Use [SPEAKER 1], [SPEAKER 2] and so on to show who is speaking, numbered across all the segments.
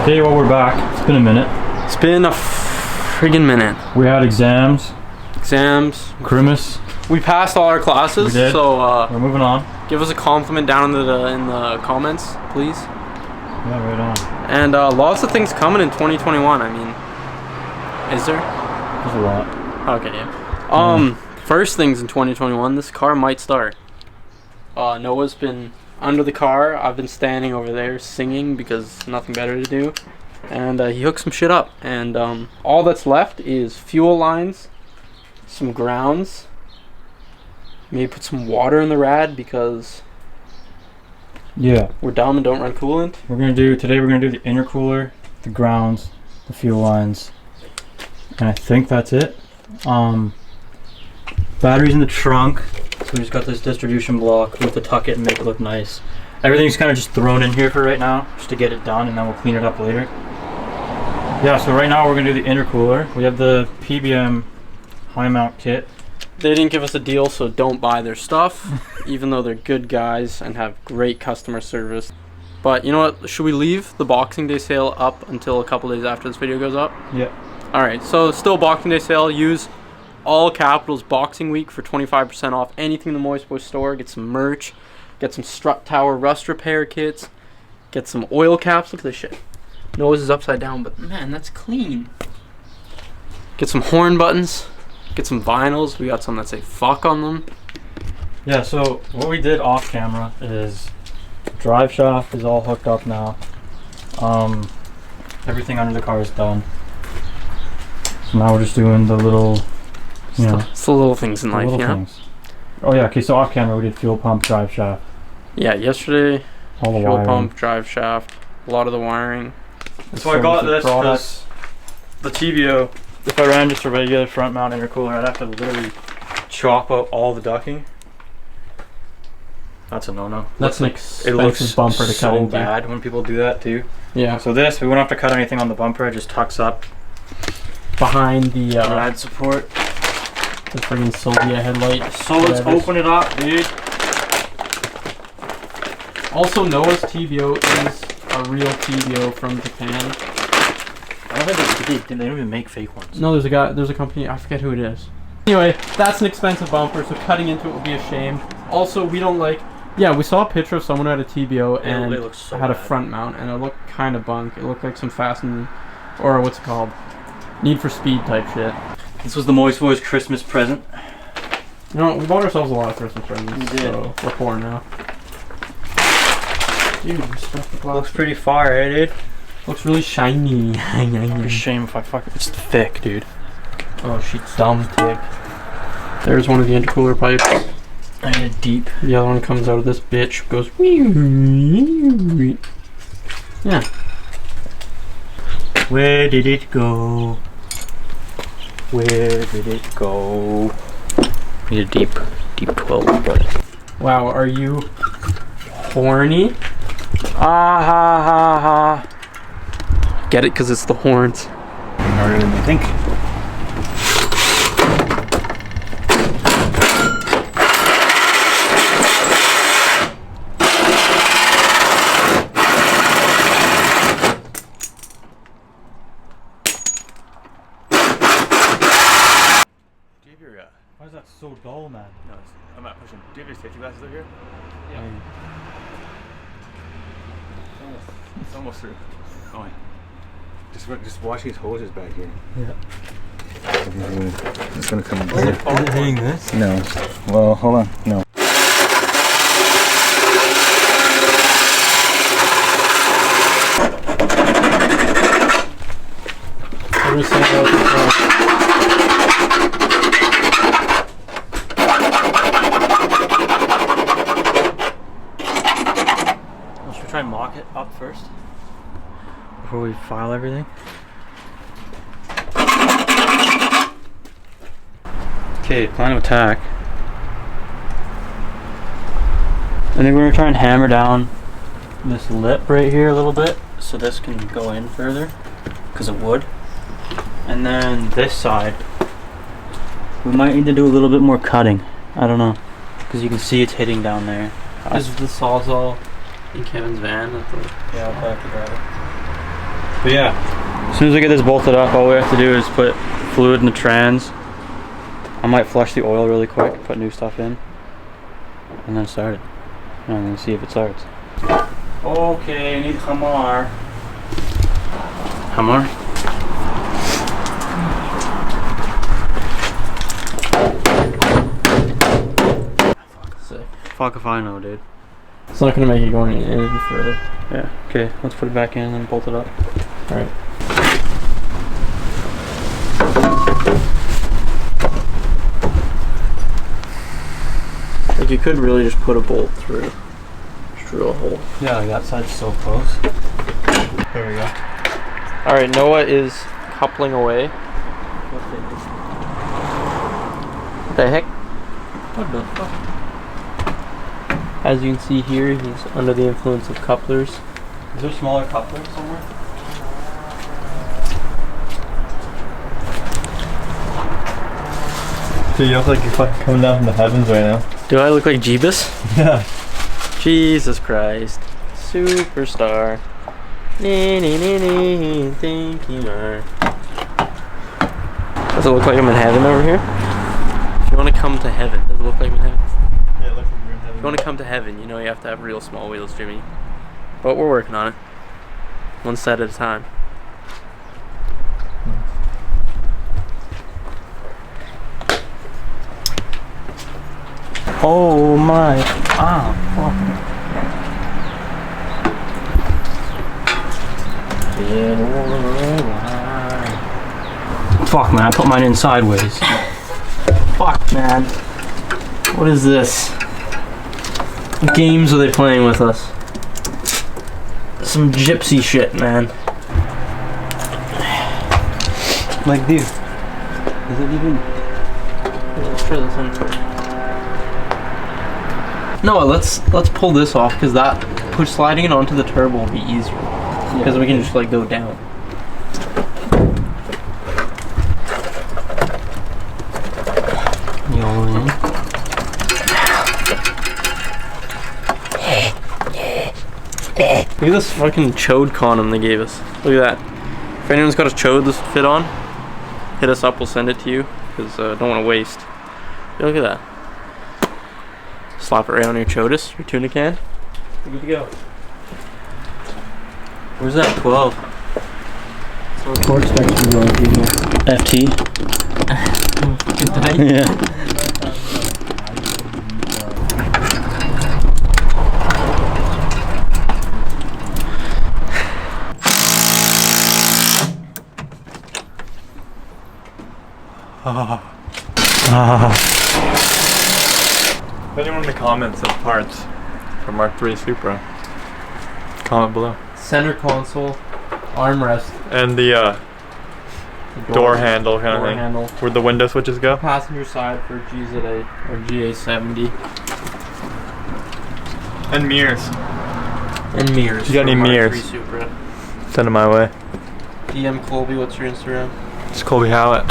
[SPEAKER 1] Okay, well we're back. It's been a minute.
[SPEAKER 2] It's been a friggin' minute.
[SPEAKER 1] We had exams.
[SPEAKER 2] Christmas. We passed all our classes.
[SPEAKER 1] We did.
[SPEAKER 2] So
[SPEAKER 1] we're moving on.
[SPEAKER 2] give us a compliment down in the comments, please.
[SPEAKER 1] Yeah, right on.
[SPEAKER 2] And lots of things coming in 2021. I mean, is there?
[SPEAKER 1] There's a lot.
[SPEAKER 2] Okay, yeah. First things in 2021, this car might start. Noah's been under the car. I've been standing over there singing because nothing better to do. And he hooked some shit up. And all that's left is fuel lines, some grounds, maybe put some water in the rad because we're dumb and don't run coolant.
[SPEAKER 1] Today we're gonna do the intercooler, the grounds, the fuel lines, and I think that's it. Batteries in the trunk. So we just got this distribution block. We have to tuck it and make it look nice. Everything's kind of just thrown in here for right now, just to get it done, and then we'll clean it up later. Yeah, so right now we're gonna do the intercooler. We have the PBM high mount kit.
[SPEAKER 2] They didn't give us a deal, so don't buy their stuff, even though they're good guys and have great customer service. But you know what? Should we leave the Boxing Day sale up until a couple days after this video goes up?
[SPEAKER 1] Yeah.
[SPEAKER 2] Alright, so still Boxing Day sale. Use all capitals Boxing Week for 25% off anything in the Moist Boy store. Get some merch, get some strut tower rust repair kits, get some oil caps. Look at this shit. Nose is upside down, but man, that's clean. Get some horn buttons, get some vinyls. We got some that say fuck on them.
[SPEAKER 1] Yeah, so what we did off camera is the drive shaft is all hooked up now. Everything under the car is done. So now we're just doing the little,
[SPEAKER 2] it's the little things in life, you know?
[SPEAKER 1] Oh yeah, okay, so off camera we did fuel pump, drive shaft.
[SPEAKER 2] Yeah, yesterday,
[SPEAKER 1] all the
[SPEAKER 2] fuel
[SPEAKER 1] wiring.
[SPEAKER 2] pump, drive shaft, a lot of the wiring.
[SPEAKER 1] So I got this because the TBO, if I ran just a regular front mount intercooler, I'd have to literally chop out all the ducting. That's a no-no.
[SPEAKER 2] That's an expensive bumper to cut into.
[SPEAKER 1] So bad when people do that too.
[SPEAKER 2] Yeah.
[SPEAKER 1] So this, we won't have to cut anything on the bumper, it just tucks up
[SPEAKER 2] behind the
[SPEAKER 1] rad support.
[SPEAKER 2] The friggin' Sylvia headlight.
[SPEAKER 1] So let's open it up, dude.
[SPEAKER 2] Also, Noah's TBO is a real TBO from Japan.
[SPEAKER 1] I don't think they don't even make fake ones.
[SPEAKER 2] No, there's a company, I forget who it is. Anyway, that's an expensive bumper, so cutting into it would be a shame. Also, we don't like, we saw a picture of someone who had a TBO and had a front mount, and it looked kind of bunk. It looked like some or what's it called? Need for Speed type shit.
[SPEAKER 1] This was the Moist Boys Christmas present.
[SPEAKER 2] You know, we bought ourselves a lot of Christmas presents.
[SPEAKER 1] We did.
[SPEAKER 2] So we're poor now. Dude,
[SPEAKER 1] looks pretty fire, eh, dude?
[SPEAKER 2] Looks really shiny.
[SPEAKER 1] It's a shame if I fuck it. It's thick, dude.
[SPEAKER 2] Oh, she's dumb thick. There's one of the intercooler pipes.
[SPEAKER 1] And deep.
[SPEAKER 2] The other one comes out of this bitch. Goes. Yeah.
[SPEAKER 1] Where did it go? Where did it go? Need a deep 12, but.
[SPEAKER 2] Wow, are you horny?
[SPEAKER 1] Ah ha ha ha.
[SPEAKER 2] Get it? Because it's the horns.
[SPEAKER 1] Harder than you think. Why is that so dull, man? No, I'm not pushing. Do you have your safety glasses over here? Yeah. It's almost through. Oh, just watch these hoses back here.
[SPEAKER 2] Yeah.
[SPEAKER 1] It's gonna come in.
[SPEAKER 2] Is it hitting this?
[SPEAKER 1] No. Well, hold on. No. Should we try and mock it up first before we file everything? Okay, plan of attack. I think we're gonna try and hammer down this lip right here a little bit so this can go in further because it would. And then this side, we might need to do a little bit more cutting. I don't know, because you can see it's hitting down there.
[SPEAKER 2] Is the Sawzall in Kevin's van?
[SPEAKER 1] Yeah, I'll probably have to grab it. But yeah, as soon as I get this bolted up, all we have to do is put fluid in the trans. I might flush the oil really quick, put new stuff in, and then start it. And I'm gonna see if it starts. Okay, I need hammer. Hammer?
[SPEAKER 2] Sick.
[SPEAKER 1] Fuck if I know, dude.
[SPEAKER 2] It's not gonna make it going any further.
[SPEAKER 1] Yeah, okay, let's put it back in and bolt it up.
[SPEAKER 2] Alright. Like you could really just put a bolt through. Just drill a hole.
[SPEAKER 1] Yeah, that side's so close. There we go.
[SPEAKER 2] Alright, Noah is coupling away. What the heck?
[SPEAKER 1] What the fuck?
[SPEAKER 2] As you can see here, he's under the influence of couplers.
[SPEAKER 1] Is there smaller couplers somewhere?
[SPEAKER 3] Dude, you look like you're fucking coming down from the heavens right now.
[SPEAKER 2] Do I look like Jeebus?
[SPEAKER 3] Yeah.
[SPEAKER 2] Jesus Christ. Superstar. Nee, nee, nee, nee, thank you, Mar. Does it look like I'm in heaven over here? If you want to come to heaven, does it look like I'm in heaven?
[SPEAKER 3] Yeah, it looks like you're in heaven.
[SPEAKER 2] If you want to come to heaven, you know you have to have real small wheels, Jimmy. But we're working on it. One set at a time.
[SPEAKER 1] Oh my. Ah, fuck. Fuck, man, I put mine in sideways. Fuck, man.
[SPEAKER 2] What is this? What games are they playing with us? Some gypsy shit, man.
[SPEAKER 1] Like, dude. Is it even?
[SPEAKER 2] Let's try this one. No, let's pull this off because that sliding it onto the turbo will be easier because we can just like go down. Look at this fucking chode condom they gave us. Look at that. If anyone's got a chode this would fit on, hit us up. We'll send it to you because I don't want to waste. Yeah, look at that. Slap it right on your chodus, your tuna can. You're good to go.
[SPEAKER 1] Where's that 12?
[SPEAKER 2] Torque spectrum going people.
[SPEAKER 1] FT? Yeah.
[SPEAKER 3] If anyone in the comments have parts for Mark III Supra, comment below.
[SPEAKER 2] Center console, armrest,
[SPEAKER 3] And the door handle kind of thing.
[SPEAKER 2] handle.
[SPEAKER 3] Where the window switches go.
[SPEAKER 2] Passenger side for GZA or GA70.
[SPEAKER 3] And mirrors.
[SPEAKER 2] And mirrors.
[SPEAKER 3] You got
[SPEAKER 2] for
[SPEAKER 3] any
[SPEAKER 2] Mark
[SPEAKER 3] mirrors?
[SPEAKER 2] III Supra.
[SPEAKER 3] Send them my way.
[SPEAKER 2] DM Colby, what's your Instagram?
[SPEAKER 3] It's Colby Howlett.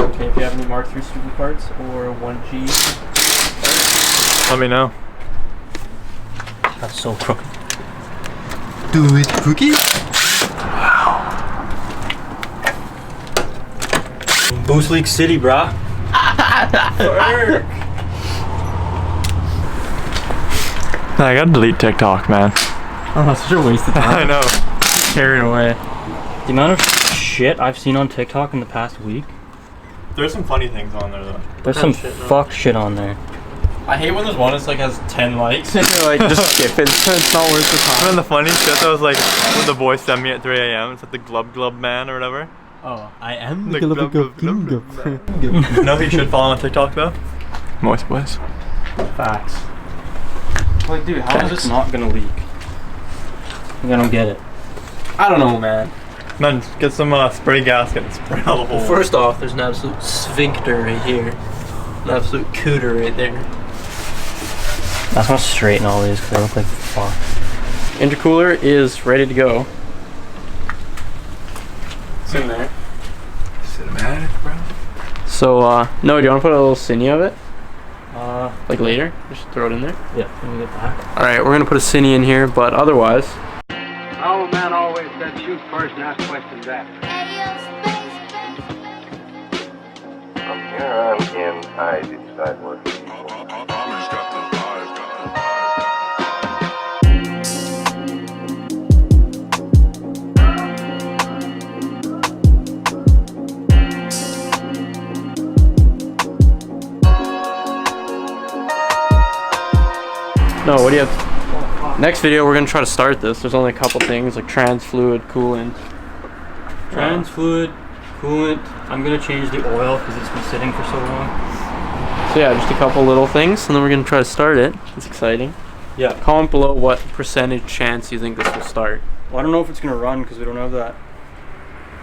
[SPEAKER 2] Okay, if you have any Mark III Supra parts or 1G.
[SPEAKER 3] Let me know.
[SPEAKER 1] That's so crooked.
[SPEAKER 3] Do it, cookie.
[SPEAKER 1] Boost League City, brah.
[SPEAKER 3] I gotta delete TikTok, man.
[SPEAKER 2] Oh, such a waste of
[SPEAKER 3] I know.
[SPEAKER 2] Carried away.
[SPEAKER 1] The amount of shit I've seen on TikTok in the past week.
[SPEAKER 3] There's some funny things on there though.
[SPEAKER 1] There's some fuck shit on there.
[SPEAKER 2] I hate when there's one that's like has 10 likes and you're like, just skip it. It's not worth the
[SPEAKER 3] And
[SPEAKER 2] time.
[SPEAKER 3] then the funny shit that was like when the boys sent me at 3 a.m. It's like the Glub man or whatever.
[SPEAKER 2] Oh, I am
[SPEAKER 3] The Glub No, he should follow on TikTok though. Moist boys.
[SPEAKER 2] Facts.
[SPEAKER 1] Like, dude, how is this not gonna leak? Like, I don't get it.
[SPEAKER 2] I don't know, man.
[SPEAKER 3] Man, just get some spray gasket and spray all the whole.
[SPEAKER 2] Well, first off, there's an absolute sphincter right here. An absolute cooter right there.
[SPEAKER 1] That's not straighten all these because they look like fuck.
[SPEAKER 2] Intercooler is ready to go. It's in there.
[SPEAKER 3] Cinematic, bro.
[SPEAKER 2] So, no, do you want to put a little cine of it? Like
[SPEAKER 1] yeah.
[SPEAKER 2] later? Just throw it in there?
[SPEAKER 1] Yeah, let me get back.
[SPEAKER 2] Alright, we're going to put a cine in here, but otherwise...
[SPEAKER 4] Our man always said shoot first and ask questions after.
[SPEAKER 5] From here on in, I decide what people.
[SPEAKER 2] No, what do you have? Next video, we're gonna try to start this. There's only a couple things like trans fluid, coolant.
[SPEAKER 1] Trans fluid, coolant. I'm gonna change the oil because it's been sitting for so long.
[SPEAKER 2] So yeah, just a couple little things, and then we're gonna try to start it. It's exciting.
[SPEAKER 1] Yeah.
[SPEAKER 2] Comment below what percentage chance you think this will start.
[SPEAKER 1] Well, I don't know if it's gonna run because we don't have that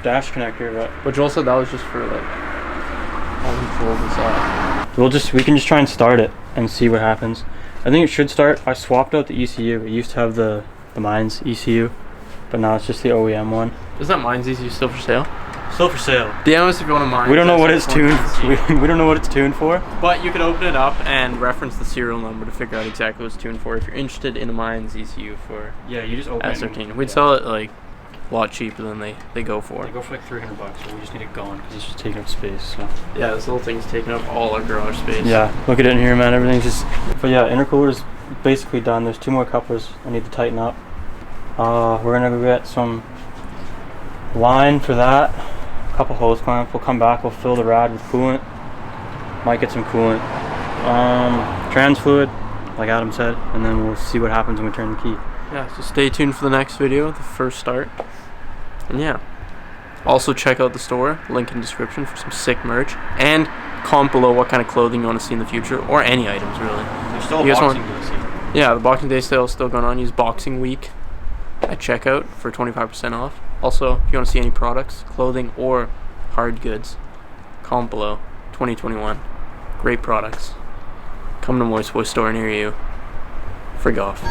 [SPEAKER 1] dash connector,
[SPEAKER 2] But Joel said that was just for like how we control this off.
[SPEAKER 1] but we can just try and start it and see what happens. I think it should start. I swapped out the ECU. It used to have the Mines ECU, but now it's just the OEM one.
[SPEAKER 2] Is that Mines ECU still for sale?
[SPEAKER 1] Still for sale.
[SPEAKER 2] DM us if you want to mine.
[SPEAKER 1] We don't know what it's tuned. We don't know what it's tuned for.
[SPEAKER 2] But you can open it up and reference the serial number to figure out exactly what it's tuned for if you're interested in a Mines ECU for
[SPEAKER 1] Yeah, you just open it.
[SPEAKER 2] S13. We'd sell it like a lot cheaper than they go for.
[SPEAKER 1] They go for like $300, but we just need it gone because it's just taking up space. So.
[SPEAKER 2] Yeah, this little thing's taking up all our garage space.
[SPEAKER 1] Yeah, look at it in here, man. Everything's just. But yeah, intercooler is basically done. There's 2 more couplers I need to tighten up. We're gonna go get some line for that. A couple hose clamps. We'll come back. We'll fill the rad with coolant. Might get some coolant. Trans fluid, like Adam said, and then we'll see what happens when we turn the key.
[SPEAKER 2] Yeah, so stay tuned for the next video, the first start. And yeah. Also check out the store, link in description for some sick merch. And comment below what kind of clothing you want to see in the future, or any items really.
[SPEAKER 1] There's still
[SPEAKER 2] You
[SPEAKER 1] a
[SPEAKER 2] guys
[SPEAKER 1] boxing
[SPEAKER 2] want-
[SPEAKER 1] to see.
[SPEAKER 2] Yeah, the Boxing Day sale is still going on. Use Boxing Week at checkout for 25% off. Also, if you want to see any products, clothing, or hard goods, comment below. 2021. Great products. Come to Moist Boy store near you. Frig off.